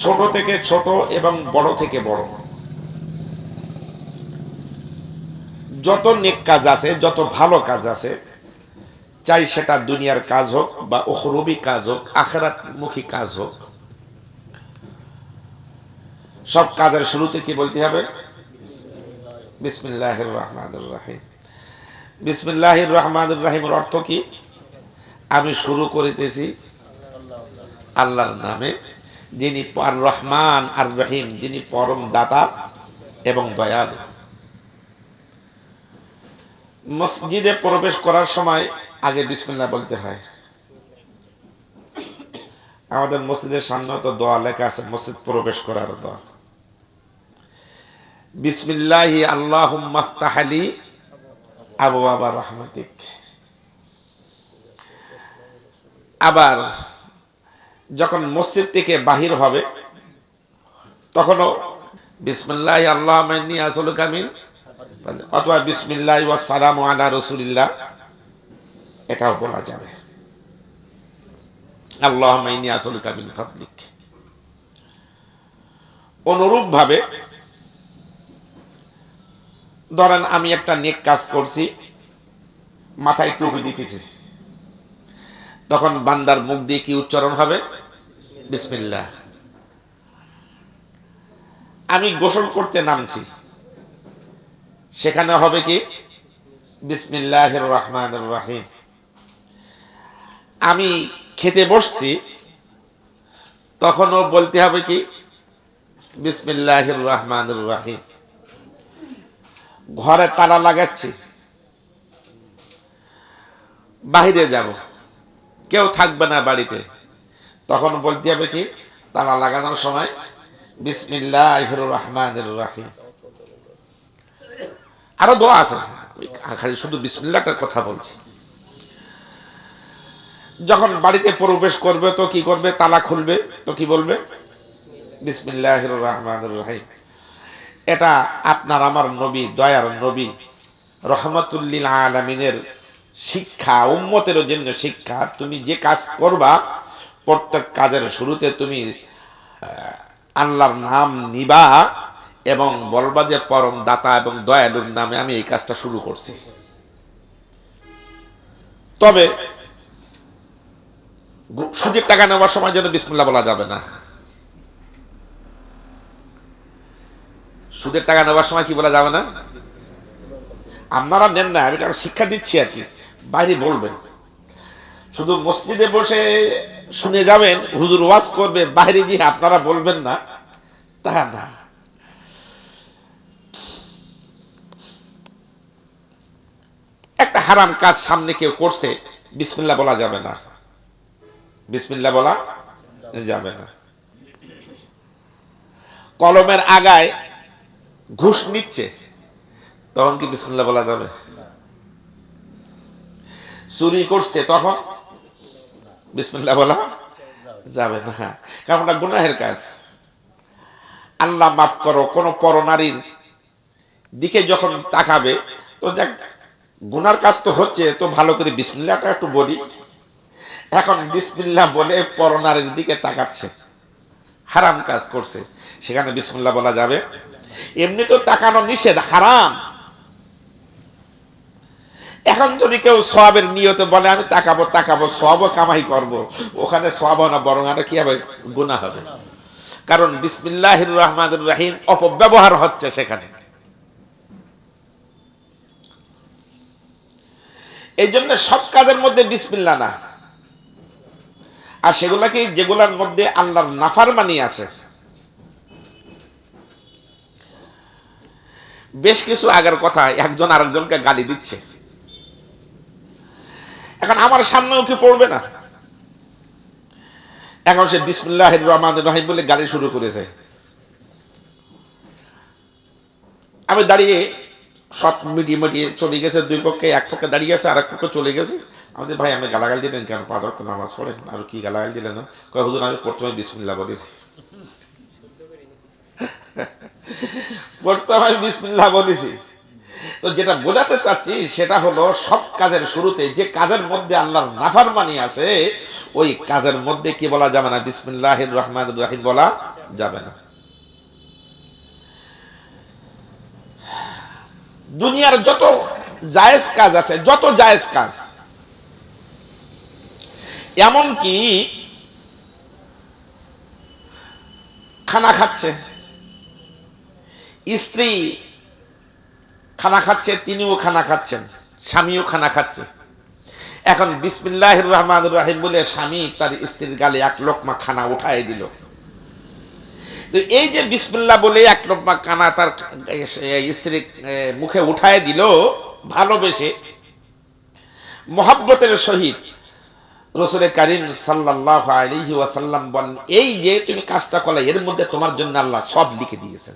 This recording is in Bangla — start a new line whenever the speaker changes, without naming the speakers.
ছোট থেকে ছোট এবং বড় থেকে বড় যত নেক কাজ আছে, যত ভালো কাজ আছে, চাই সেটা দুনিয়ার কাজ হোক বা উখরবি কাজ হোক, আখিরাতমুখী কাজ হোক, সব কাজের শুরুতে কি বলতে হবে? বিসমিল্লাহির রহমানির রহিম। বিসমিল্লাহির রহমানির রহিমের অর্থ কি? আমি শুরু করিতেছি আল্লাহর নামে, যিনি আর রহমান আর রহিম, যিনি পরম দাতা এবং দয়ালু। মসজিদে প্রবেশ করার সময় আগে বিসমিল্লাহ বলতে হয়। আমাদের মসজিদের সামনে তো দোয়া লেখা আছে, মসজিদ প্রবেশ করার দোয়া, বিসমিল্লাহি আল্লাহুম্মা ইফতাহ লি আবওয়াবা রাহমাতিক। আবার যখন মসজিদ থেকে বাহির হবে তখনও বিসমিল্লাহি আল্লাহুম্মা ইন্নী আসআলুকা মিন, অথবা বিসমিল্লাহি ওয়াস সালামু আলা রাসূলিল্লাহ, এটাও বলা যাবে। আল্লাহুম্মা ইন্নী আসআলুকা মিন ফাদলিক। অনুরূপভাবে ধরেন আমি একটা নেক কাজ করছি, মাথায় টুপি দিতেছি, তখন বান্দার মুখ দিয়ে কি উচ্চারণ হবে? বিসমিল্লাহ। আমি গোসল করতে নামছি, সেখানে হবে কি? বিসমিল্লাহির রহমানির রহিম। আমি খেতে বসছি, তখনও বলতে হবে কি? বিসমিল্লাহির রহমানির রহিম। ঘরে তালা লাগাচ্ছি, বাহিরে যাব, কেউ থাকবে না বাড়িতে, তখন বলতে হবে কি? তালা লাগানোর সময় বিসমিল্লাহির রহমানির রহিম। আরো দোয়া আছে, খালি শুধু বিসমিল্লাহটার কথা বলছি। যখন বাড়িতে প্রবেশ করবে তো কি করবে? তালা খুলবে তো কি বলবে? বিসমিল্লাহির রহমানির রহিম। এটা আপনার আমার নবী, দয়ার নবী, রহমাতুল্লিল আলামিনের শিক্ষা, উম্মতের জন্য শিক্ষা। তুমি যে কাজ করবা, প্রত্যেক কাজের শুরুতে তুমি আল্লাহর নাম নিবা এবং বলবা যে পরম দাতা এবং দয়ালুর নামে আমি এই কাজটা শুরু করছি। তবে সুদের টাকা নেওয়ার সময় যেন বিসমিল্লাহ বলা যাবে না। সুদের টাকা নেওয়ার সময় কি বলা যাবে না? আপনারা নেন না, আমি একটা শিক্ষা দিচ্ছি আর কি, বাইরে বলবেন। শুধু মসজিদে বসে শুনে যাবেন, হুজুর ওয়াজ করবে, বাইরে গিয়ে আপনারা বলবেন না, তা না। একটা হারাম কাজ সামনে কেউ করছে, বিসমিল্লাহ বলা যাবে না, বিসমিল্লাহ বলা যাবে না। কলমের আগায় ঘুষ নিচ্ছে, তখন কি বিসমিল্লাহ বলা যাবে? চুরি করছে, তখন বিসমিল্লাহ বলা যাবে না, কারণ ওটা গুনাহের কাজ। আল্লাহ মাফ করো, কোনো পরনারীর দিকে যখন তাকাবে, তো দেখ গুনার কাজ তো হচ্ছে, তো ভালো করে বিসমিল্লাহটা একটু বলি। এখন বিসমিল্লাহ বলে পরনারীর দিকে তাকাচ্ছে, হারাম কাজ করছে, সেখানে বিসমিল্লাহ বলা যাবে? এমনি তো তাকানো নিষেধ, হারাম। এখন যদি কেউ সওয়াবের নিয়তে বলে আমি তাকাবো তাকাবো, সওয়াবও কামাই করব, ওখানে সওয়াব না, বরং আর কি হবে? গুনাহ হবে। কারণ বিসমিল্লাহির রহমানির রহিম অপব্যবহার হচ্ছে সেখানে। এই জন্য সব কাজের মধ্যে বিসমিল্লাহ না, আর সেগুলা কি? যেগুলোর মধ্যে আল্লাহর নাফরমানি আছে। বেশ কিছু আগের কথা, একজন আরেকজনকে গালি দিচ্ছে, এখন আমার সামনেও কি পড়বে না? এখন সে বিসমিল্লাহির রহমানির রহিম বলে গালি শুরু করেছে। আমি দাঁড়িয়ে, সব মিটিয়ে মিটিয়ে চলে গেছে, দুই পক্ষে, এক পক্ষে দাঁড়িয়ে আছে, আর এক পক্ষে চলে গেছে। আমাদের ভাই আমি গালাগাল দিলেন কেন? 5 ওয়াক্ত নামাজ পড়েন, আর কি গালাগাল দিলেন? কয় হুজুর আমি প্রথমে বিসমিল্লাহ বলেছি। প্রথমে আমি বিসমিল্লাহ বলেছি। তো যেটা বোঝাতে চাচ্ছি সেটা হলো, সব কাজের শুরুতে যে কাজের মধ্যে আল্লাহর নাফরমানি আছে, ওই কাজের মধ্যে কি বলা যাবে না? বিসমিল্লাহির রহমানির রহিম বলা যাবে না। দুনিয়ার যত জায়েজ কাজ আছে, যত জায়েজ কাজ, এমনকি খানা খাচ্ছে, স্ত্রী খানা খাচ্ছে, তিনিও খানা খাচ্ছেন, স্বামীও খানা খাচ্ছে। এখন বিসমিল্লাহির রহমানির রহিম বলে স্বামী তার স্ত্রীর গালে এক লোকমা খানা উঠাই দিল। তো এই যে বিসমিল্লাহ বলে এক লোকমা খানা তার স্ত্রীর মুখে উঠায় দিল, ভালোবেসে মহাব্বতের সহিত, রাসূল কারীম সাল্লাল্লাহু আলাইহি ওয়াসাল্লাম বলেন, এই যে তুমি কাজটা করলে এর মধ্যে তোমার জন্য আল্লাহ সব লিখে দিয়েছেন।